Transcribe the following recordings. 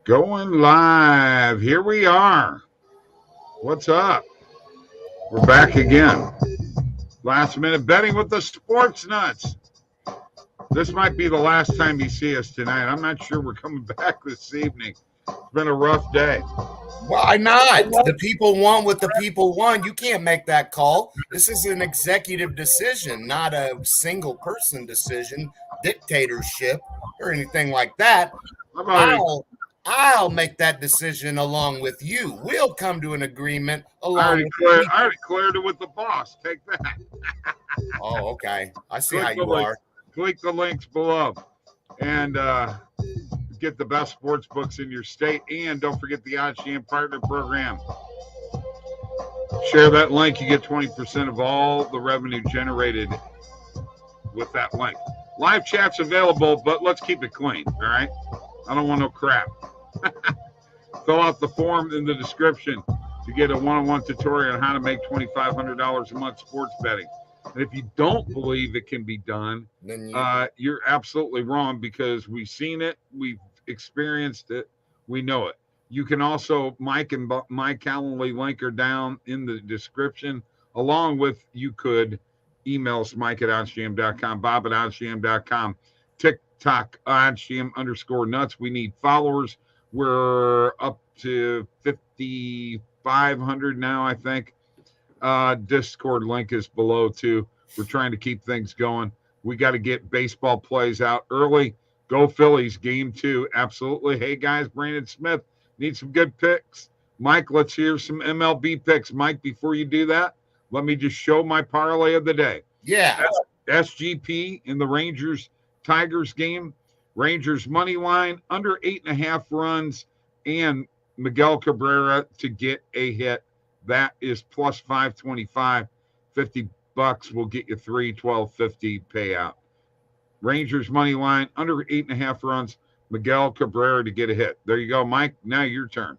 Going live. Here we are. What's up? We're back again. Last minute betting with the sports nuts. This might be the last time you see us tonight. I'm not sure we're coming back this evening. It's been a rough day. Why not? The people want what the people want. You can't make that call. This is an executive decision, not a single person decision, dictatorship, or anything like that. I'll make that decision along with you. We'll come to an agreement along with you. I already cleared it with the boss. Take that. Oh, okay. I see how you are. Click the links below and get the best sports books in your state. And don't forget the OddsJam Partner Program. Share that link. You get 20% of all the revenue generated with that link. Live chat's available, but let's keep it clean, all right? I don't want no crap. Fill out the form in the description to get a one-on-one tutorial on how to make $2,500 a month sports betting. And if you don't believe it can be done, then you're absolutely wrong, because we've seen it, we've experienced it, we know it. You can also, Mike and my Calendly link are down in the description, along with, you could email us, Mike at OddsJam.com, Bob at OddsJam.com, TikTok, OddsJam_nuts. We need followers. We're up to 5,500 now, I think. Discord link is below too. We're trying to keep things going. We got to get baseball plays out early. Go Phillies, game 2. Absolutely. Hey guys, Brandon Smith, need some good picks. Mike, let's hear some MLB picks. Mike, before you do that, let me just show my parlay of the day. Yeah. SGP in the Rangers-Tigers game. Rangers money line under 8.5 runs, and Miguel Cabrera to get a hit. That is plus 525. $50 will get you $312.50 payout. Rangers money line under 8.5 runs. Miguel Cabrera to get a hit. There you go, Mike. Now your turn.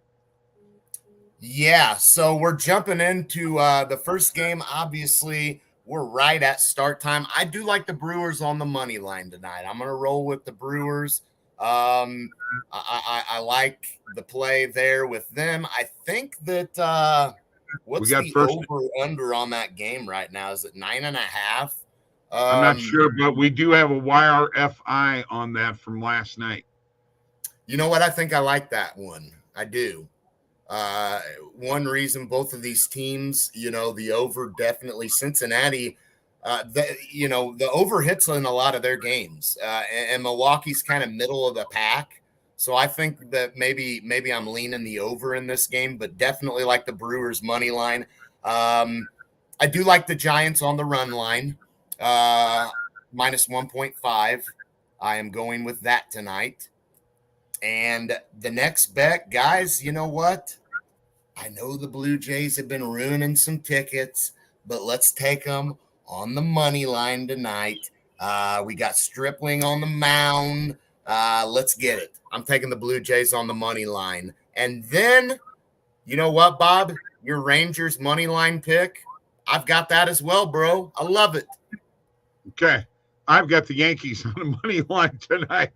Yeah, so we're jumping into the first game. Obviously, we're right at start time. I do like the Brewers on the money line tonight. I'm going to roll with the Brewers. I like the play there with them. I think that what's the over-under on that game right now? Is it 9.5? I'm not sure, but we do have a YRFI on that from last night. You know what? I think I like that one. I do. One reason both of these teams, the over definitely Cincinnati, the over hits in a lot of their games, and Milwaukee's kind of middle of the pack. So I think that maybe I'm leaning the over in this game, but definitely like the Brewers money line. I do like the Giants on the run line, minus 1.5. I am going with that tonight. And the next bet, guys, you know what? I know the Blue Jays have been ruining some tickets, but let's take them on the money line tonight. We got Stripling on the mound. Let's get it. I'm taking the Blue Jays on the money line. And then, you know what, Bob? Your Rangers money line pick, I've got that as well, bro. I love it. Okay. I've got the Yankees on the money line tonight.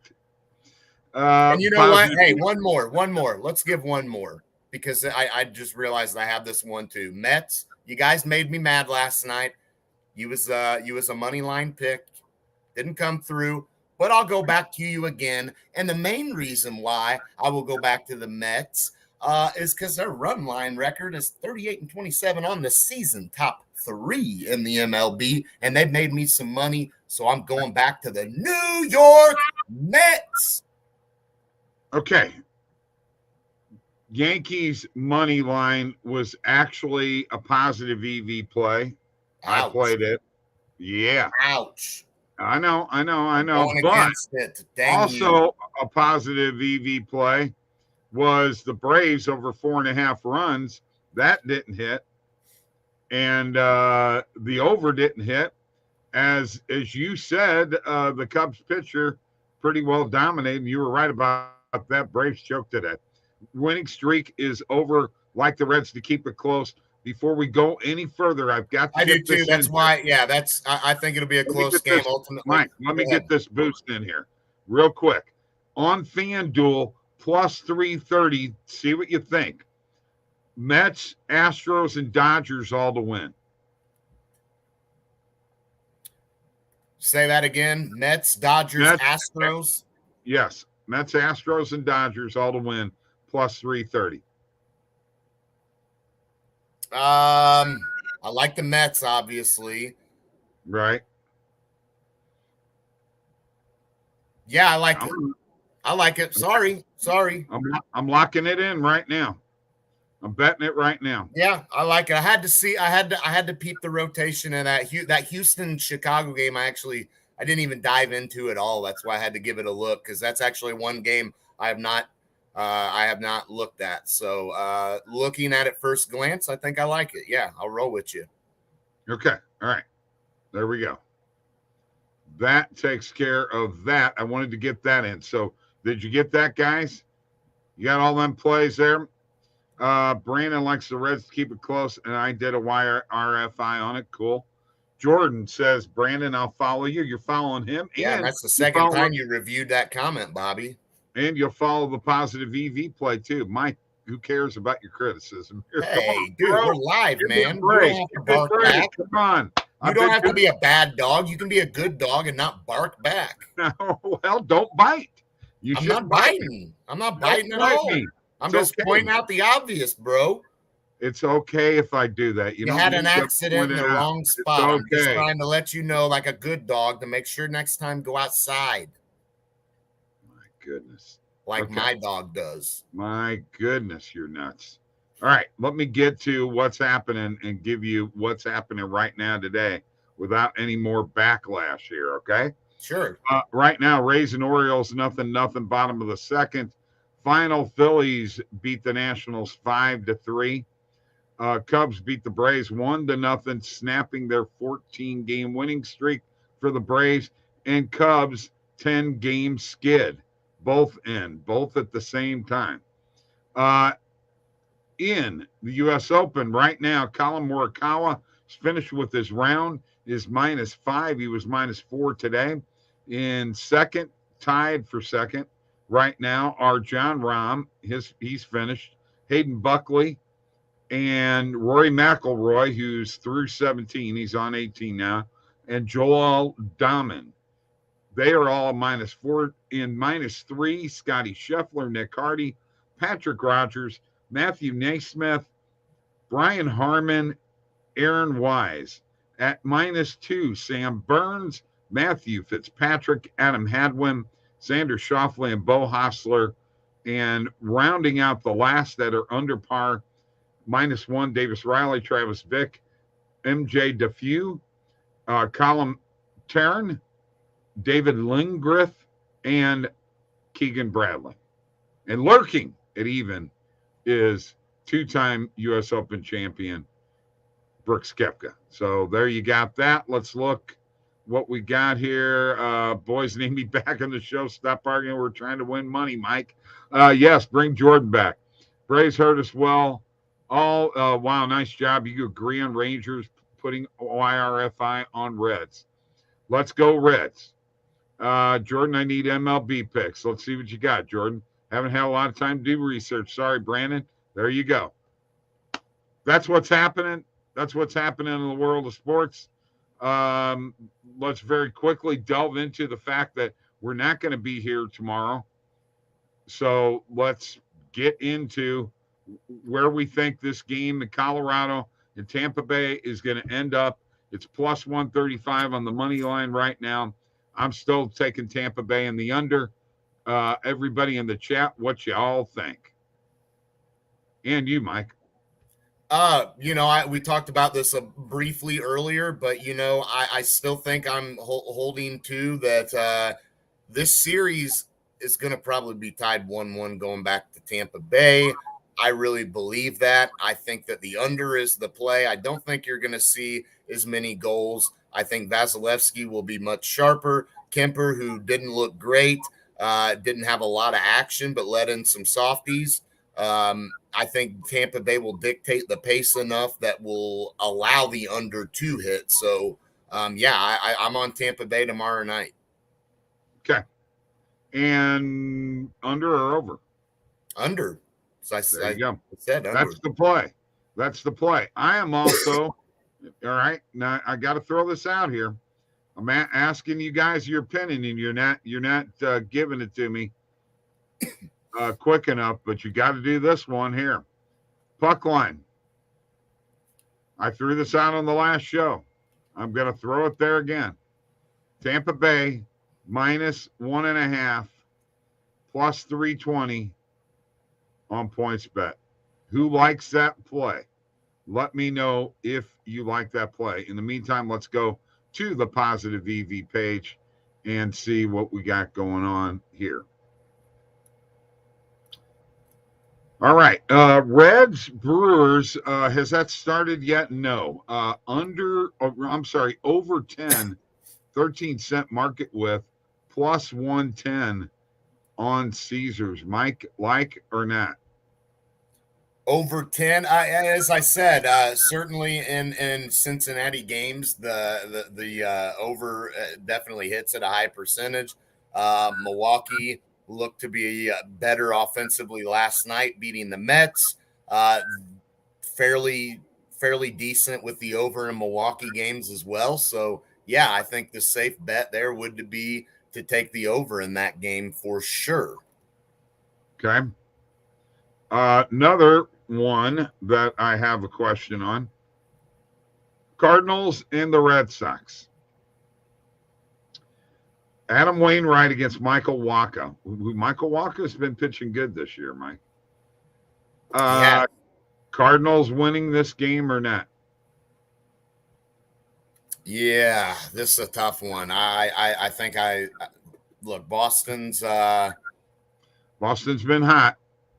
And you know what? Hey, one more. Let's give one more, because I just realized I have this one too. Mets, you guys made me mad last night. You was a money line pick. Didn't come through, but I'll go back to you again. And the main reason why I will go back to the Mets is because their run line record is 38-27 on the season, top 3 in the MLB, and they've made me some money. So I'm going back to the New York Mets. Okay. Yankees money line was actually a positive EV play. Ouch. I played it. Yeah. Ouch. I know. Going but also a positive EV play was the Braves over 4.5 runs. That didn't hit. And the over didn't hit. As you said, the Cubs pitcher pretty well dominated. You were right about that. Braves choked today. Winning streak is over. Like the Reds to keep it close. Before we go any further, I've got to get this. That's why. Yeah, I think it'll be a close game ultimately. Mike, let me get this boost in here real quick. On FanDuel, plus 330. See what you think. Mets, Astros, and Dodgers all to win. Say that again. Mets, Dodgers, Mets, Astros. Yes. Mets, Astros, and Dodgers all to win, plus 330. I like the Mets, obviously. Right. Yeah, I like it. I like it. Sorry. I'm locking it in right now. I'm betting it right now. Yeah, I like it. I had to peep the rotation in that Houston Chicago game. I didn't even dive into at all. That's why I had to give it a look, because that's actually one game I have not looked at. So looking at it first glance, I think I like it. Yeah, I'll roll with you. Okay. All right. There we go. That takes care of that. I wanted to get that in. So did you get that, guys? You got all them plays there? Brandon likes the Reds to keep it close, and I did a wire RFI on it. Cool. Jordan says, Brandon, I'll follow you. You're following him. Yeah, and that's the second time you reviewed that comment, Bobby. And you'll follow the positive EV play, too. Mike, who cares about your criticism? Hey, dude, we're live, man. You don't have to bark back. Come on. You don't have to be a bad dog. You can be a good dog and not bark back. Well, don't bite. I'm not biting. I'm not biting at all. I'm just pointing out the obvious, bro. It's okay if I do that. You had an accident in the wrong spot. I'm just trying to let you know, like a good dog, to make sure next time go outside. My goodness. Like my dog does. My goodness, you're nuts. All right, let me get to what's happening and give you what's happening right now today without any more backlash here, okay? Sure. Right now, Rays and Orioles, nothing, bottom of the second. Final, Phillies beat the Nationals 5-3. Cubs beat the Braves 1-0, snapping their 14-game winning streak for the Braves. And Cubs 10-game skid, both at the same time. In the U.S. Open right now, Colin Morikawa is finished with his round, is -5. He was -4 today. In second, tied for second right now, are John Rahm. He's finished. Hayden Buckley and Rory McIlroy, who's through 17. He's on 18 now. And Joel Dahmen. They are all -4. In -3, Scotty Scheffler, Nick Hardy, Patrick Rogers, Matthew Naismith, Brian Harmon, Aaron Wise. At -2, Sam Burns, Matthew Fitzpatrick, Adam Hadwin, Xander Schauffele, and Bo Hostler. And rounding out the last that are under par, -1, Davis Riley, Travis Vick, MJ Defew, Colin Tarrant, David Lindgren, and Keegan Bradley. And lurking at even is two-time U.S. Open champion Brooks Koepka. So there you got that. Let's look what we got here. Boys need me back on the show. Stop arguing. We're trying to win money, Mike. Yes, bring Jordan back. Braves hurt us well. Wow, nice job. You agree on Rangers putting YRFI on Reds. Let's go Reds. Jordan, I need MLB picks. Let's see what you got, Jordan. Haven't had a lot of time to do research. Sorry, Brandon. There you go. That's what's happening. That's what's happening in the world of sports. Let's very quickly delve into the fact that we're not going to be here tomorrow. So let's get into where we think this game in Colorado and Tampa Bay is going to end up. It's plus 135 on the money line right now. I'm still taking Tampa Bay in the under. Everybody in the chat, what you all think? And you, Mike. We talked about this briefly earlier, but, I still think I'm holding to that this series is going to probably be tied 1-1 going back to Tampa Bay. I really believe that. I think that the under is the play. I don't think you're going to see as many goals. I think Vasilevsky will be much sharper. Kemper, who didn't look great, didn't have a lot of action, but let in some softies. I think Tampa Bay will dictate the pace enough that will allow the under to hit. So, I'm on Tampa Bay tomorrow night. Okay. And under or over? Under. So There you go. said under. That's the play. That's the play. I am also, all right, now I got to throw this out here. I'm asking you guys your opinion, and you're not giving it to me quick enough, but you got to do this one here. Puck line. I threw this out on the last show. I'm going to throw it there again. Tampa Bay -1.5 plus 320 on points bet. Who likes that play? Let me know if you like that play. In the meantime, let's go to the Positive EV page and see what we got going on here. All right. Reds, Brewers, has that started yet? No. Over 10, 13-cent market with plus 110 on Caesars. Mike, like or not? Over 10. As I said, certainly in Cincinnati games, the over definitely hits at a high percentage. Milwaukee looked to be better offensively last night, beating the Mets. Fairly decent with the over in Milwaukee games as well. So yeah, I think the safe bet there would be to take the over in that game for sure. Okay. Another one that I have a question on. Cardinals and the Red Sox. Adam Wainwright against Michael Wacha. Michael Wacha has been pitching good this year, Mike. Yeah. Cardinals winning this game or not? Yeah, this is a tough one. I think look, Boston's been hot.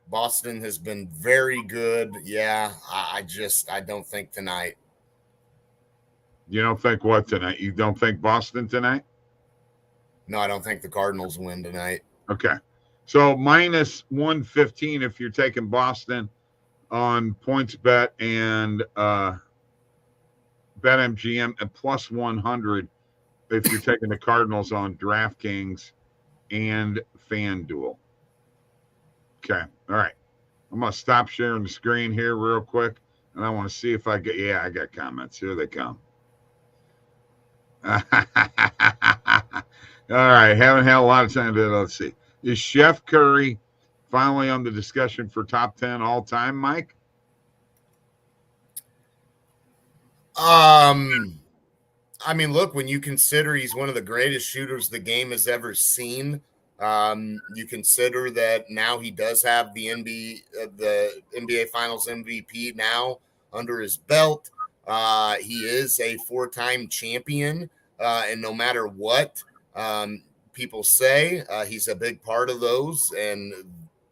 Boston has been very good. Yeah, I don't think tonight. You don't think what tonight? You don't think Boston tonight? No, I don't think the Cardinals win tonight. Okay. So -115 if you're taking Boston on points bet and BetMGM, and plus 100 if you're taking the Cardinals on DraftKings and FanDuel. Okay. All right. I'm going to stop sharing the screen here real quick, and I want to see if I got comments. Here they come. All right. Haven't had a lot of time to, let's see. Is Chef Curry finally on the discussion for top 10 all time, Mike? I mean, look, when you consider he's one of the greatest shooters the game has ever seen, you consider that now he does have the NBA Finals MVP now under his belt. He is a 4-time champion, and no matter what people say, he's a big part of those, and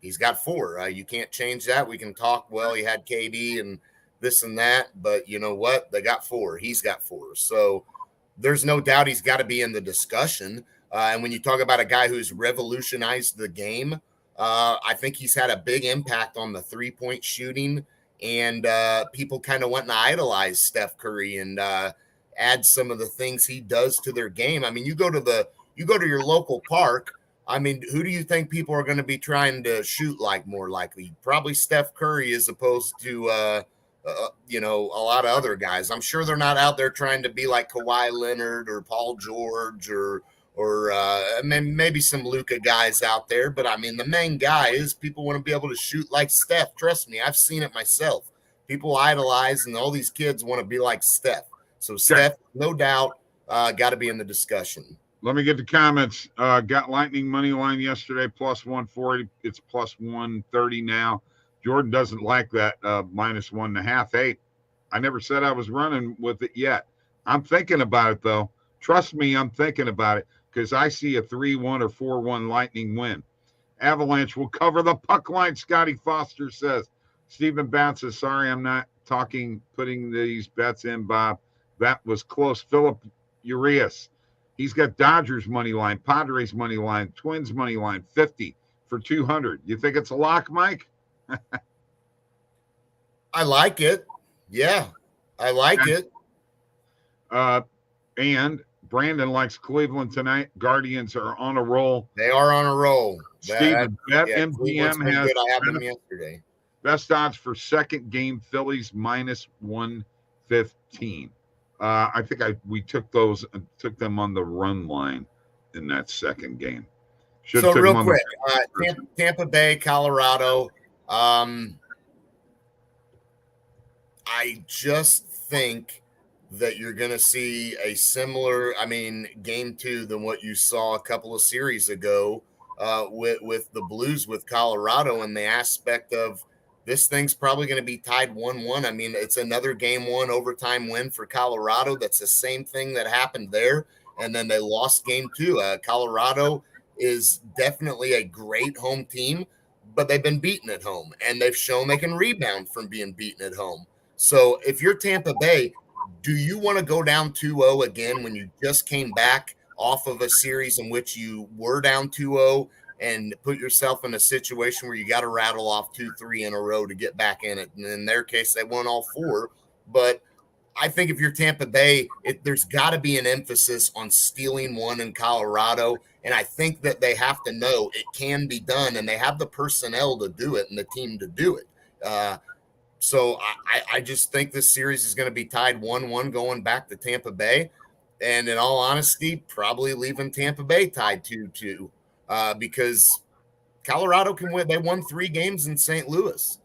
he's got 4. You can't change that. We can talk, well, he had KD and this and that, but you know what? They got 4. He's got 4. So there's no doubt he's got to be in the discussion. And when you talk about a guy who's revolutionized the game, I think he's had a big impact on the 3-point shooting, and people kind of went and idolize Steph Curry and add some of the things he does to their game. I mean, you go to your local park. I mean, who do you think people are going to be trying to shoot like more likely? Probably Steph Curry as opposed to a lot of other guys. I'm sure they're not out there trying to be like Kawhi Leonard or Paul George or maybe some Luka guys out there. But I mean, the main guy is people want to be able to shoot like Steph. Trust me, I've seen it myself. People idolize, and all these kids want to be like Steph. So Steph, no doubt, got to be in the discussion. Let me get the comments. Got Lightning money line yesterday, plus 140. It's plus 130 now. Jordan doesn't like that -1.5. Hey, I never said I was running with it yet. I'm thinking about it, though. Trust me, I'm thinking about it because I see a 3-1 or 4-1 Lightning win. Avalanche will cover the puck line, Scotty Foster says. Stephen Batts says, sorry, I'm not putting these bets in, Bob. That was close. Philip Urias. He's got Dodgers money line, Padres money line, Twins money line, 50 for 200. You think it's a lock, Mike? I like it. Yeah, I like it. And Brandon likes Cleveland tonight. Guardians are on a roll. They are on a roll. Steven, Cleveland's BetMGM been has good. I had them yesterday. best odds for second game, Phillies minus 115. I think we took them on the run line in that second game. So real quick, Tampa Bay, Colorado. I just think that you're going to see a similar, game 2 than what you saw a couple of series ago with the Blues with Colorado, in the aspect of this thing's probably going to be tied 1-1. I mean, it's another game 1 overtime win for Colorado. That's the same thing that happened there. And then they lost game 2. Colorado is definitely a great home team, but they've been beaten at home, and they've shown they can rebound from being beaten at home. So if you're Tampa Bay, do you want to go down 2-0 again when you just came back off of a series in which you were down 2-0 and put yourself in a situation where you got to rattle off 2-3 in a row to get back in it? And in their case, they won all 4. But I think if you're Tampa Bay, there's got to be an emphasis on stealing 1 in Colorado. And I think that they have to know it can be done, and they have the personnel to do it and the team to do it. So I just think this series is going to be tied 1-1 going back to Tampa Bay. And in all honesty, probably leaving Tampa Bay tied 2-2 because Colorado can win. They won 3 games in St. Louis.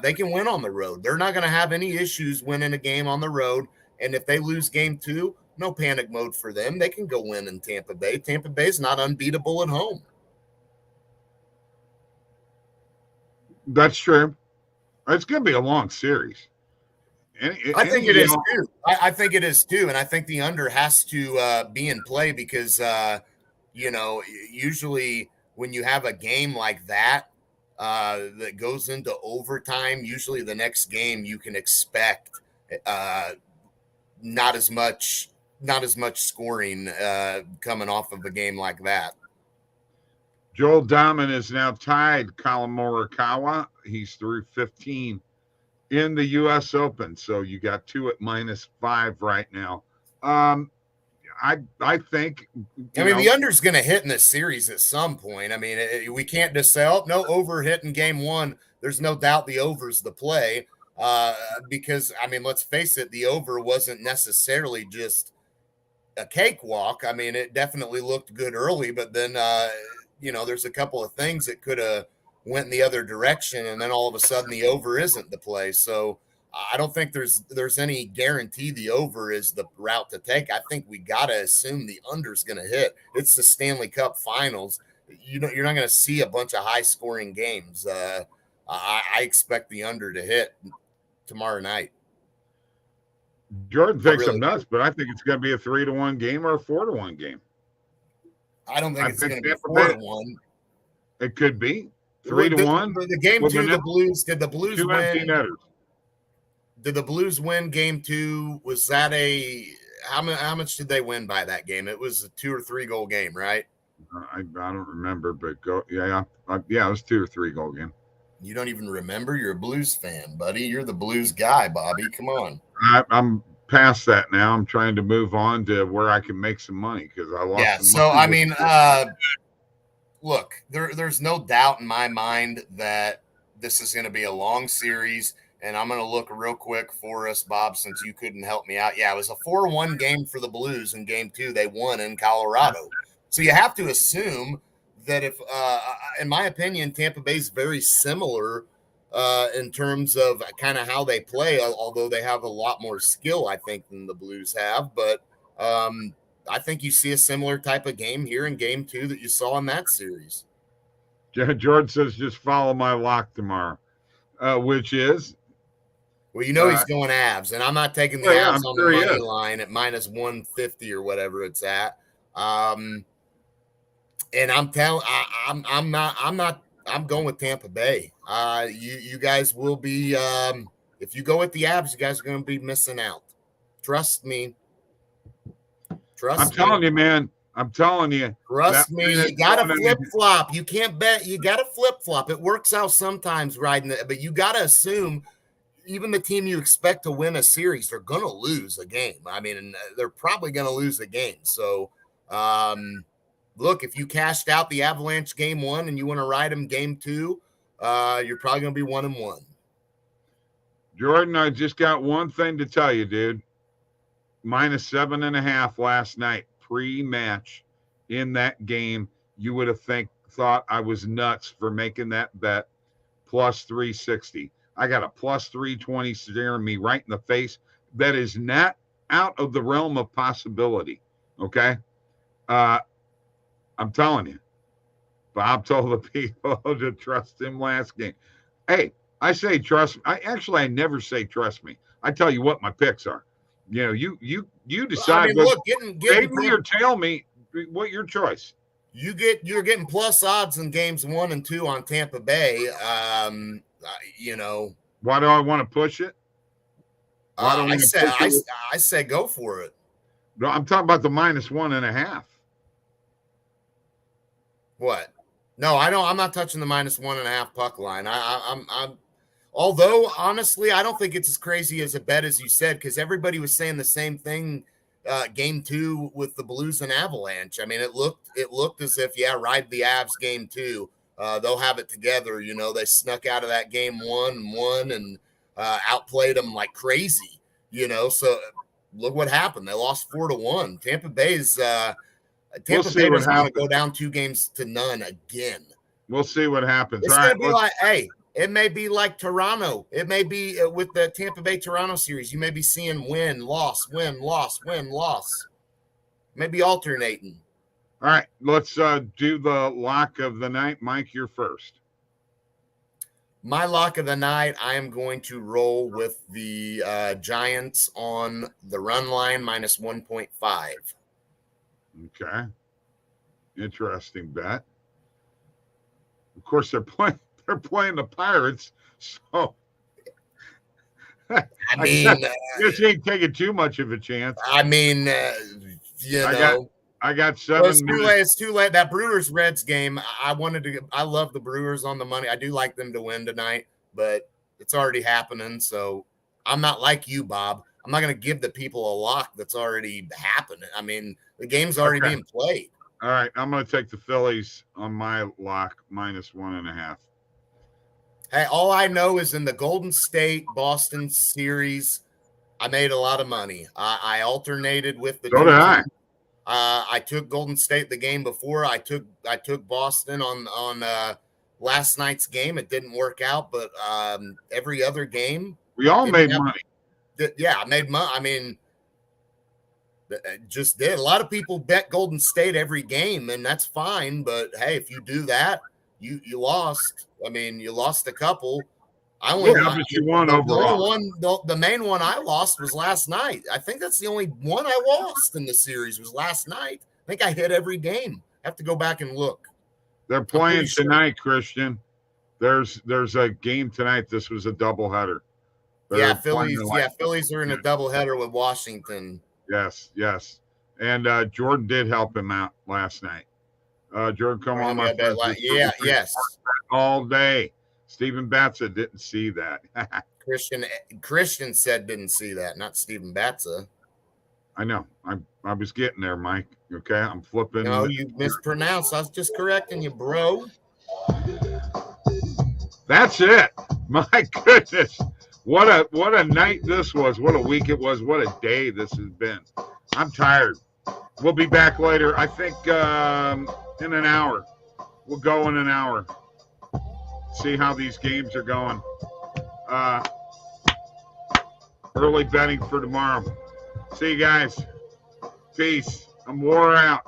They can win on the road. They're not going to have any issues winning a game on the road. And if they lose game 2, no panic mode for them. They can go win in Tampa Bay. Tampa Bay's not unbeatable at home. That's true. It's going to be a long series. I think it is too. I think it is too. And I think the under has to be in play because, usually when you have a game like that that goes into overtime, usually the next game you can expect not as much scoring coming off of a game like that. Joel Dahman is now tied Colin Morikawa. He's through 15 in the U.S. Open. So you got 2 at -5 right now. I think. The under's going to hit in this series at some point. I mean, we can't just say, no over hit in game 1. There's no doubt the over's the play because, let's face it, the over wasn't necessarily just a cakewalk. It definitely looked good early, but then, there's a couple of things that could have went in the other direction, and then all of a sudden the over isn't the play. So I don't think there's any guarantee the over is the route to take. I think we got to assume the under's going to hit. It's the Stanley Cup Finals. You're not going to see a bunch of high-scoring games. I expect the under to hit tomorrow night. Jordan thinks I'm nuts, but I think it's going to be a 3-1 game or a 4-1 game. I don't think it's going to be 4-1. It could be 3-1. The game 2, the Blues. Did the Blues 2 empty win? netters. Did the Blues win game 2? Was that how much did they win by that game? It was a 2 or 3 goal game, right? I don't remember, but it was 2 or 3 goal game. You don't even remember? You're a Blues fan, buddy. You're the Blues guy, Bobby. Come on. I'm past that now. I'm trying to move on to where I can make some money because I lost. Yeah. So look, there's no doubt in my mind that this is going to be a long series, and I'm going to look real quick for us, Bob, since you couldn't help me out. Yeah, it was a 4-1 game for the Blues in game 2. They won in Colorado. So you have to assume that if, in my opinion, Tampa Bay is very similar in terms of kind of how they play, although they have a lot more skill, I think, than the Blues have. But I think you see a similar type of game here in game 2 that you saw in that series. George says, just follow my lock tomorrow, which is? Well, he's going Avs, and I'm not taking the Avs on the money line at -150 or whatever it's at. And I'm going with Tampa Bay. You guys will be, if you go with the Avs, you guys are going to be missing out. Trust me. I'm telling you, man. I'm telling you. Trust me. You got to flip flop. You can't bet. You got to flip flop. It works out sometimes riding it, but you got to assume even the team you expect to win a series, they're going to lose a game. I mean, they're probably going to lose a game. So, look, if you cashed out the Avalanche game 1 and you want to ride them game 2, you're probably going to be 1-1. Jordan, I just got one thing to tell you, dude. -7.5 last night, pre-match in that game. You would have thought I was nuts for making that bet. +360. I got a +320 staring me right in the face. That is not out of the realm of possibility. Okay. I'm telling you, Bob told the people to trust him last game. Hey, I say trust. I never say trust me. I tell you what my picks are. You know, you decide. I mean, look, getting me or tell me what your choice. You're getting plus odds in games 1 and 2 on Tampa Bay. You know, why do I want to push it? I say go for it. No, I'm talking about the -1.5. What? No, I don't. I'm not touching the -1.5 puck line. I'm. Although honestly, I don't think it's as crazy as a bet as you said, because everybody was saying the same thing. Game 2 with the Blues and Avalanche. I mean, it looked as if ride the Avs game 2. They'll have it together. You know, they snuck out of that game 1 and outplayed them like crazy. You know, so look what happened. They lost 4-1. Tampa Bay's Tampa Bay doesn't want to go down 2-0 again. We'll see what happens. It's going to be like, hey, it may be like Toronto. It may be with the Tampa Bay Toronto series. You may be seeing win, loss, win, loss, win, loss. Maybe alternating. All right, let's do the lock of the night. Mike, you're first. My lock of the night, I am going to roll with the Giants on the run line -1.5. Okay. Interesting bet. Of course, they're playing the Pirates, so I mean, this ain't taking too much of a chance. I mean, I got 7 It's too late. That Brewers Reds game, I love the Brewers on the money. I do like them to win tonight, but it's already happening. So I'm not like you, Bob. I'm not going to give the people a lock that's already happening. I mean, the game's already being played. All right, I'm going to take the Phillies on my lock -1.5. Hey, all I know is in the Golden State Boston series, I made a lot of money. I alternated with the. So did I. I took Golden State the game before. I took Boston on last night's game. It didn't work out, but every other game we all made money. Yeah, I made money. I mean, just did. A lot of people bet Golden State every game, and that's fine. But hey, if you do that, you lost. I mean, you lost a couple. But you won overall. The main one I lost was last night. I think that's the only one I lost in the series was last night. I think I hit every game. I have to go back and look. They're playing tonight, Christian. There's a game tonight. This was a doubleheader. Phillies are in a doubleheader with Washington. Yes. And Jordan did help him out last night. Jordan, come on, my friend. Yes. All day. Stephen Batza didn't see that. Christian said didn't see that, not Stephen Batza. I know. I was getting there, Mike. Okay, I'm flipping. No, you mispronounced. I was just correcting you, bro. That's it. My goodness. What a night this was. What a week it was. What a day this has been. I'm tired. We'll be back later. I think in an hour. We'll go in an hour. See how these games are going. Early betting for tomorrow. See you guys. Peace. I'm wore out.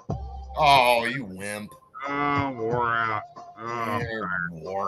Oh, you wimp. Oh, wore out. Oh, wore